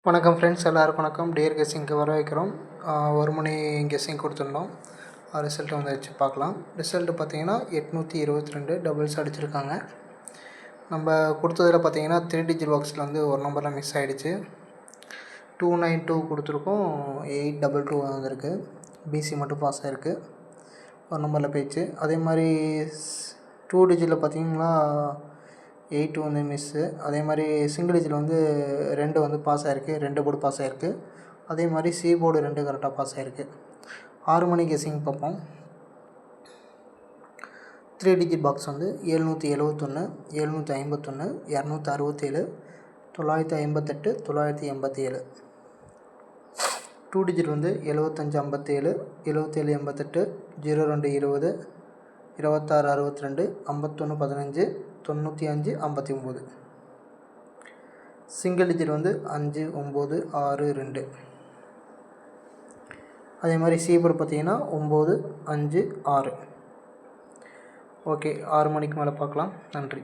வணக்கம் ஃப்ரெண்ட்ஸ், எல்லாருக்கும் வணக்கம். டியர் கெஸ்ஸிங்க்கு வர வைக்கிறோம். 1 மணி கெஸ்ஸிங் கொடுத்துருந்தோம். ரிசல்ட் வந்துச்சு, பார்க்கலாம். ரிசல்ட்டு பார்த்தீங்கன்னா 822 டபுள்ஸ் அடிச்சிருக்காங்க. நம்ம கொடுத்ததில் பார்த்தீங்கன்னா 3 டிஜிட் பாக்ஸில் வந்து ஒரு நம்பரில் மிஸ் ஆகிடுச்சு. 292 கொடுத்துருக்கோம், 822 வந்திருக்கு. பிசி மட்டும் பாஸ் ஆகிருக்கு, ஒரு நம்பரில் போயிடுச்சு. அதே மாதிரி 2 டிஜிட்டில் பார்த்தீங்கன்னா 8 வந்து மிஸ்ஸு. அதே மாதிரி சிங்கிள் டிஜிட்டில் வந்து 2 வந்து பாஸ் ஆகிருக்கு, 2 போர்டு பாஸ் ஆகிருக்கு. அதே மாதிரி சி போர்டு 2 கரெக்டாக பாஸ் ஆகிருக்கு. 6 மணி கெஸ்ஸிங் பார்ப்போம். 3 டிஜிட் பாக்ஸ் வந்து 771, 751, 267, 958, 987. 2 டிஜிட் வந்து 7557, 7788, 0220, 2662, 5115, 95 59. சிங்கிள் டிஜிட் வந்து 5962. அதே மாதிரி சீபோர்டு பார்த்தீங்கன்னா 956. ஓகே, 6 மணிக்கு மேலே பார்க்கலாம். நன்றி.